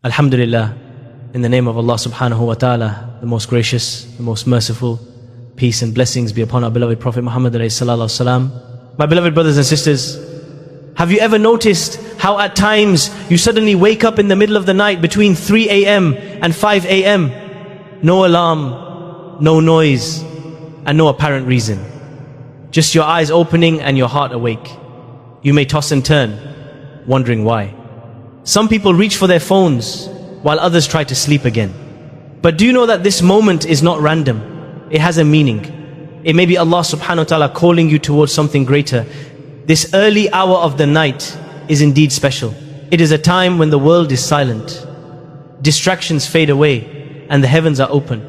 Alhamdulillah, in the name of Allah subhanahu wa ta'ala, the most gracious, the most merciful, peace and blessings be upon our beloved Prophet Muhammad alayhi salatu wasalam. My beloved brothers and sisters, have you ever noticed how at times you suddenly wake up in the middle of the night between 3 a.m. and 5 a.m. No alarm, no noise, and no apparent reason. Just your eyes opening and your heart awake. You may toss and turn, wondering why. Some people reach for their phones while others try to sleep again. But do you know that this moment is not random? It has a meaning. It may be Allah subhanahu wa ta'ala calling you towards something greater. This early hour of the night is indeed special. It is a time when the world is silent, distractions fade away, and the heavens are open.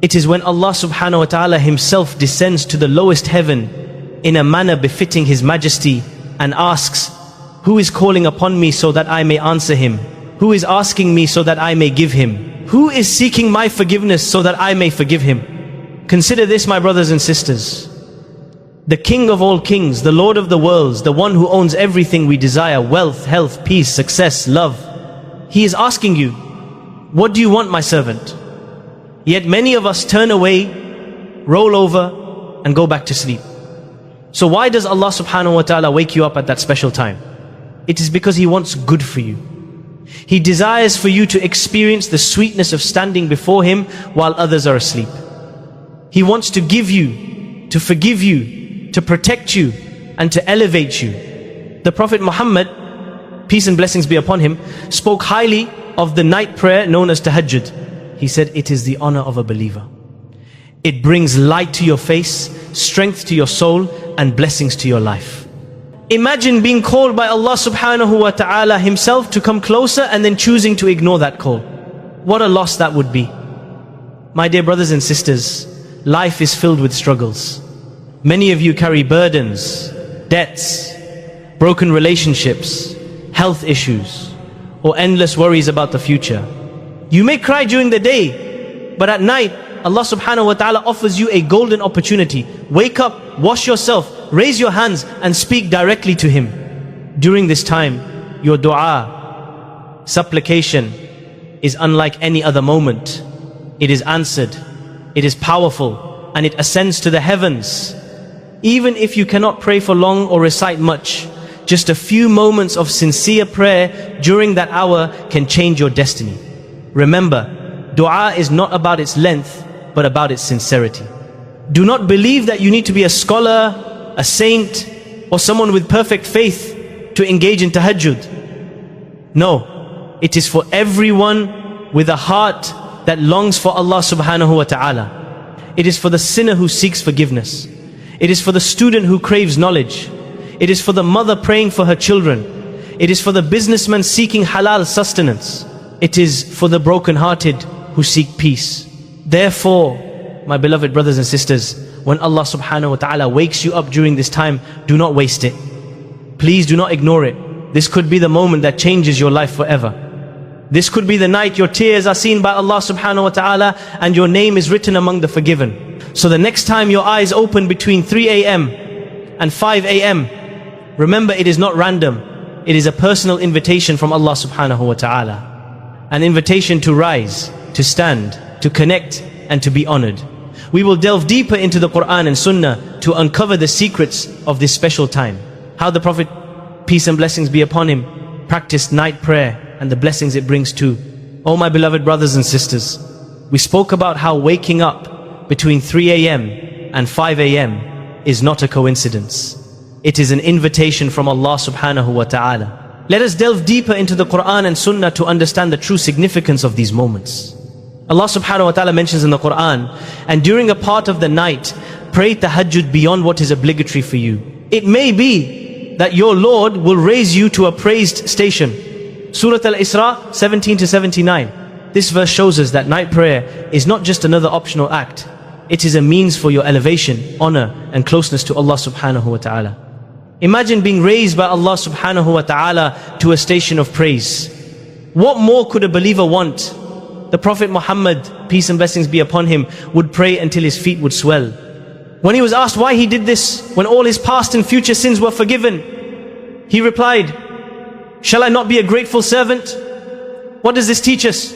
It is when Allah subhanahu wa ta'ala himself descends to the lowest heaven in a manner befitting His majesty and asks, "Who is calling upon me so that I may answer him? Who is asking me so that I may give him? Who is seeking my forgiveness so that I may forgive him?" Consider this, my brothers and sisters. The King of all kings, the Lord of the worlds, the one who owns everything we desire, wealth, health, peace, success, love. He is asking you, "What do you want, my servant?" Yet many of us turn away, roll over, and go back to sleep. So why does Allah subhanahu wa ta'ala wake you up at that special time? It is because He wants good for you. He desires for you to experience the sweetness of standing before Him while others are asleep. He wants to give you, to forgive you, to protect you, and to elevate you. The Prophet Muhammad, peace and blessings be upon him, spoke highly of the night prayer known as Tahajjud. He said, "It is the honor of a believer. It brings light to your face, strength to your soul, and blessings to your life." Imagine being called by Allah subhanahu wa ta'ala Himself to come closer and then choosing to ignore that call. What a loss that would be. My dear brothers and sisters, life is filled with struggles. Many of you carry burdens, debts, broken relationships, health issues, or endless worries about the future. You may cry during the day, but at night, Allah subhanahu wa ta'ala offers you a golden opportunity. Wake up, wash yourself, raise your hands and speak directly to Him. During this time, your dua, supplication, is unlike any other moment. It is answered, it is powerful, and it ascends to the heavens. Even if you cannot pray for long or recite much, just a few moments of sincere prayer during that hour can change your destiny. Remember, dua is not about its length, but about its sincerity. Do not believe that you need to be a scholar, a saint, or someone with perfect faith to engage in tahajjud. No, it is for everyone with a heart that longs for Allah subhanahu wa ta'ala. It is for the sinner who seeks forgiveness. It is for the student who craves knowledge. It is for the mother praying for her children. It is for the businessman seeking halal sustenance. It is for the broken-hearted who seek peace. Therefore, my beloved brothers and sisters, when Allah subhanahu wa ta'ala wakes you up during this time, do not waste it. Please do not ignore it. This could be the moment that changes your life forever. This could be the night your tears are seen by Allah subhanahu wa ta'ala and your name is written among the forgiven. So the next time your eyes open between 3 a.m. and 5 a.m., remember it is not random. It is a personal invitation from Allah subhanahu wa ta'ala. An invitation to rise, to stand, to connect, and to be honored. We will delve deeper into the Quran and Sunnah to uncover the secrets of this special time. How the Prophet, peace and blessings be upon him, practiced night prayer and the blessings it brings too. Oh my beloved brothers and sisters, we spoke about how waking up between 3 a.m. and 5 a.m. is not a coincidence. It is an invitation from Allah subhanahu wa ta'ala. Let us delve deeper into the Quran and Sunnah to understand the true significance of these moments. Allah subhanahu wa ta'ala mentions in the Quran, "And during a part of the night, pray tahajjud beyond what is obligatory for you." It may be that your Lord will raise you to a praised station. Surah Al-Isra 17 to 79. This verse shows us that night prayer is not just another optional act. It is a means for your elevation, honor, and closeness to Allah subhanahu wa ta'ala. Imagine being raised by Allah subhanahu wa ta'ala to a station of praise. What more could a believer want? The Prophet Muhammad, peace and blessings be upon him, would pray until his feet would swell. When he was asked why he did this, when all his past and future sins were forgiven, he replied, "Shall I not be a grateful servant? What does this teach us?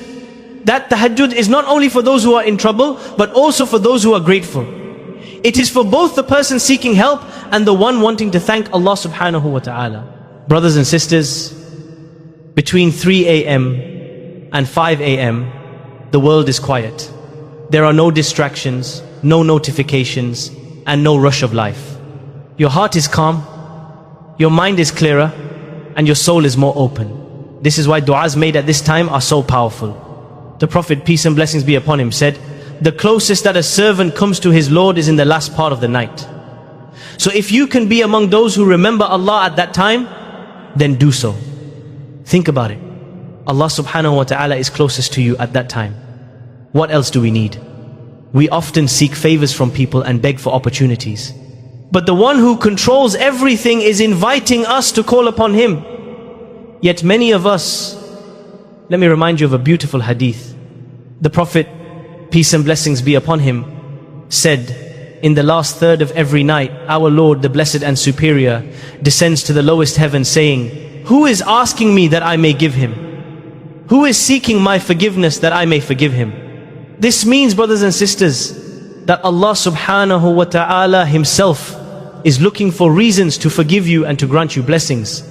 That tahajjud is not only for those who are in trouble, but also for those who are grateful. It is for both the person seeking help and the one wanting to thank Allah subhanahu wa ta'ala. Brothers and sisters, between 3 a.m. and 5 a.m., the world is quiet. There are no distractions, no notifications, and no rush of life. Your heart is calm, your mind is clearer, and your soul is more open. This is why du'as made at this time are so powerful. The Prophet, peace and blessings be upon him, said, the closest that a servant comes to his Lord is in the last part of the night. So if you can be among those who remember Allah at that time, then do so. Think about it. Allah subhanahu wa ta'ala is closest to you at that time. What else do we need? We often seek favors from people and beg for opportunities. But the one who controls everything is inviting us to call upon Him. Yet many of us, let me remind you of a beautiful hadith. The Prophet, peace and blessings be upon him, said, in the last third of every night, our Lord, the Blessed and Superior, descends to the lowest heaven saying, who is asking me that I may give him? Who is seeking my forgiveness that I may forgive him? This means, brothers and sisters, that Allah subhanahu wa ta'ala Himself is looking for reasons to forgive you and to grant you blessings.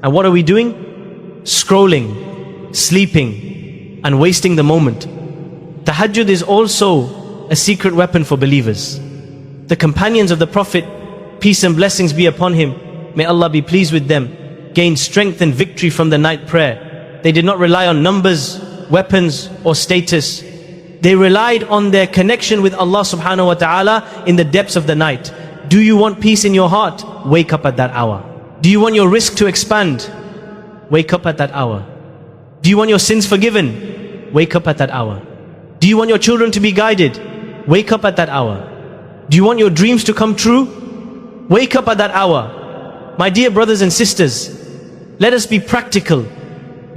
And what are we doing? Scrolling, sleeping, and wasting the moment. Tahajjud is also a secret weapon for believers. The companions of the Prophet, peace and blessings be upon him, may Allah be pleased with them, gained strength and victory from the night prayer. They did not rely on numbers, weapons, or status. They relied on their connection with Allah subhanahu wa ta'ala in the depths of the night. Do you want peace in your heart? Wake up at that hour. Do you want your risk to expand? Wake up at that hour. Do you want your sins forgiven? Wake up at that hour. Do you want your children to be guided? Wake up at that hour. Do you want your dreams to come true? Wake up at that hour. My dear brothers and sisters, let us be practical.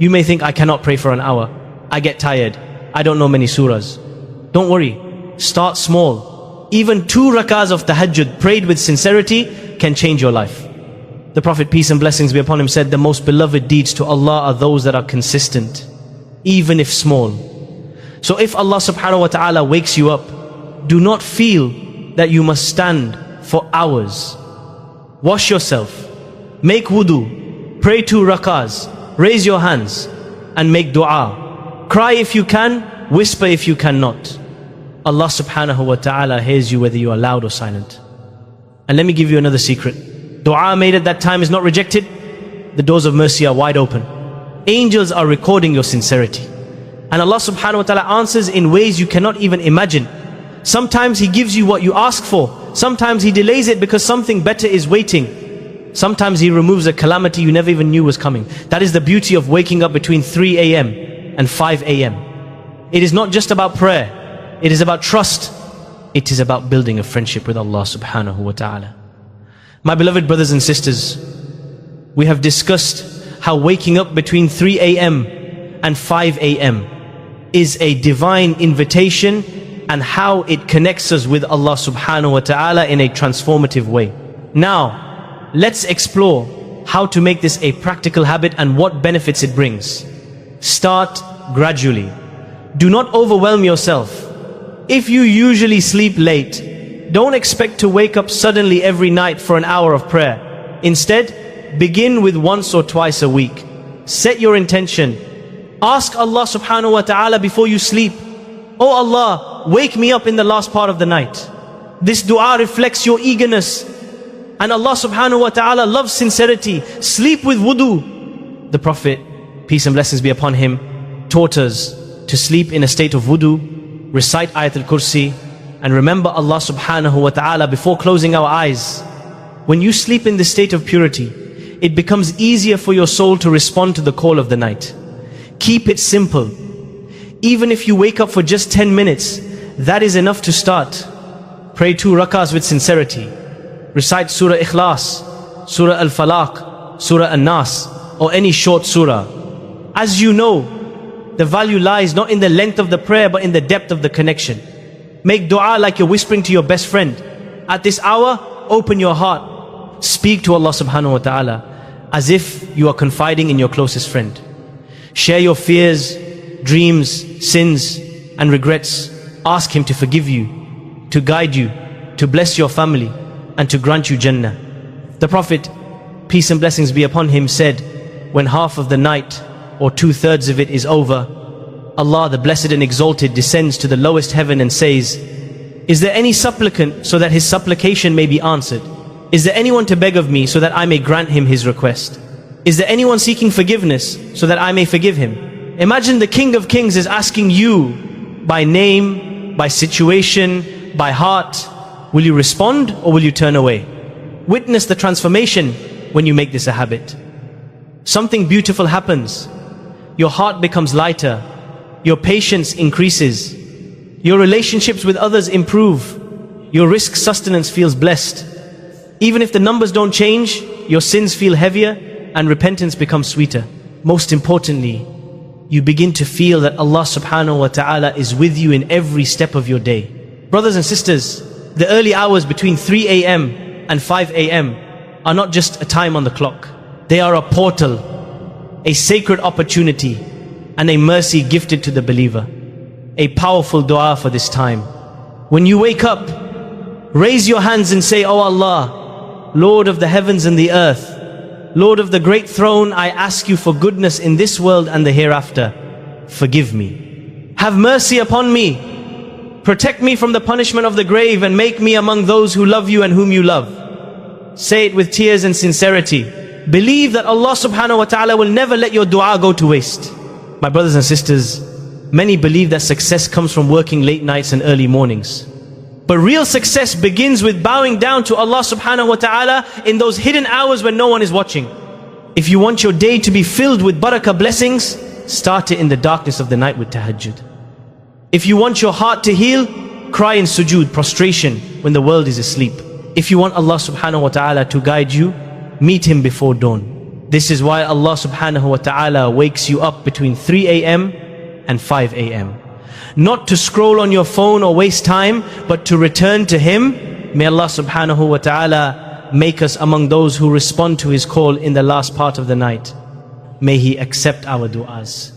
You may think, I cannot pray for an hour. I get tired. I don't know many surahs. Don't worry. Start small. Even 2 rakahs of tahajjud prayed with sincerity can change your life. The Prophet, peace and blessings be upon him, said, the most beloved deeds to Allah are those that are consistent, even if small. So if Allah subhanahu wa ta'ala wakes you up, do not feel that you must stand for hours. Wash yourself, make wudu, pray 2 rakahs, raise your hands, and make dua. Cry if you can, whisper if you cannot. Allah subhanahu wa ta'ala hears you whether you are loud or silent. And let me give you another secret. Dua made at that time is not rejected. The doors of mercy are wide open. Angels are recording your sincerity. And Allah subhanahu wa ta'ala answers in ways you cannot even imagine. Sometimes He gives you what you ask for. Sometimes He delays it because something better is waiting. Sometimes He removes a calamity you never even knew was coming. That is the beauty of waking up between 3 a.m. and 5 a.m. It is not just about prayer. It is about trust. It is about building a friendship with Allah subhanahu wa ta'ala. My beloved brothers and sisters, we have discussed how waking up between 3 a.m. and 5 a.m. is a divine invitation and how it connects us with Allah subhanahu wa ta'ala in a transformative way. Now, let's explore how to make this a practical habit and what benefits it brings. Start gradually. Do not overwhelm yourself. If you usually sleep late, don't expect to wake up suddenly every night for an hour of prayer. Instead, begin with once or twice a week. Set your intention. Ask Allah subhanahu wa ta'ala before you sleep, Oh Allah, wake me up in the last part of the night. This dua reflects your eagerness. And Allah subhanahu wa ta'ala loves sincerity. Sleep with wudu. The Prophet, peace and blessings be upon him, taught us to sleep in a state of wudu, recite Ayatul Kursi, and remember Allah subhanahu wa ta'ala before closing our eyes. When you sleep in this state of purity, it becomes easier for your soul to respond to the call of the night. Keep it simple. Even if you wake up for just 10 minutes, that is enough to start. Pray 2 rakahs with sincerity. Recite Surah Ikhlas, Surah Al-Falaq, Surah An-Nas, or any short surah. As you know, the value lies not in the length of the prayer, but in the depth of the connection. Make dua like you're whispering to your best friend. At this hour, open your heart. Speak to Allah subhanahu wa ta'ala as if you are confiding in your closest friend. Share your fears, dreams, sins, and regrets, ask Him to forgive you, to guide you, to bless your family, and to grant you Jannah. The Prophet, peace and blessings be upon him, said, when half of the night or 2/3 of it is over, Allah the Blessed and Exalted descends to the lowest heaven and says, is there any supplicant so that his supplication may be answered? Is there anyone to beg of me so that I may grant him his request? Is there anyone seeking forgiveness so that I may forgive him? Imagine the King of Kings is asking you by name, by situation, by heart. Will you respond or will you turn away? Witness the transformation when you make this a habit. Something beautiful happens. Your heart becomes lighter. Your patience increases. Your relationships with others improve. Your risk sustenance feels blessed. Even if the numbers don't change, your sins feel heavier and repentance becomes sweeter. Most importantly, you begin to feel that Allah subhanahu wa ta'ala is with you in every step of your day. Brothers and sisters, the early hours between 3 a.m. and 5 a.m. are not just a time on the clock. They are a portal, a sacred opportunity, and a mercy gifted to the believer. A powerful dua for this time. When you wake up, raise your hands and say, "Oh Allah, Lord of the heavens and the earth, Lord of the great throne, I ask you for goodness in this world and the hereafter. Forgive me. Have mercy upon me. Protect me from the punishment of the grave and make me among those who love you and whom you love." Say it with tears and sincerity. Believe that Allah subhanahu wa ta'ala will never let your dua go to waste. My brothers and sisters, many believe that success comes from working late nights and early mornings. But real success begins with bowing down to Allah subhanahu wa ta'ala in those hidden hours when no one is watching. If you want your day to be filled with barakah blessings, start it in the darkness of the night with tahajjud. If you want your heart to heal, cry in sujood, prostration, when the world is asleep. If you want Allah subhanahu wa ta'ala to guide you, meet Him before dawn. This is why Allah subhanahu wa ta'ala wakes you up between 3 a.m. and 5 a.m. Not to scroll on your phone or waste time, but to return to Him. May Allah subhanahu wa ta'ala make us among those who respond to His call in the last part of the night. May He accept our du'as,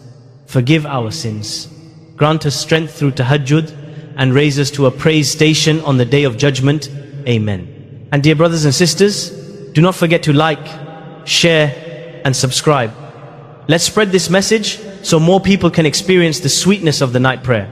forgive our sins, grant us strength through tahajjud, and raise us to a praise station on the day of judgment. Amen. And dear brothers and sisters, do not forget to like, share, and subscribe. Let's spread this message so more people can experience the sweetness of the night prayer.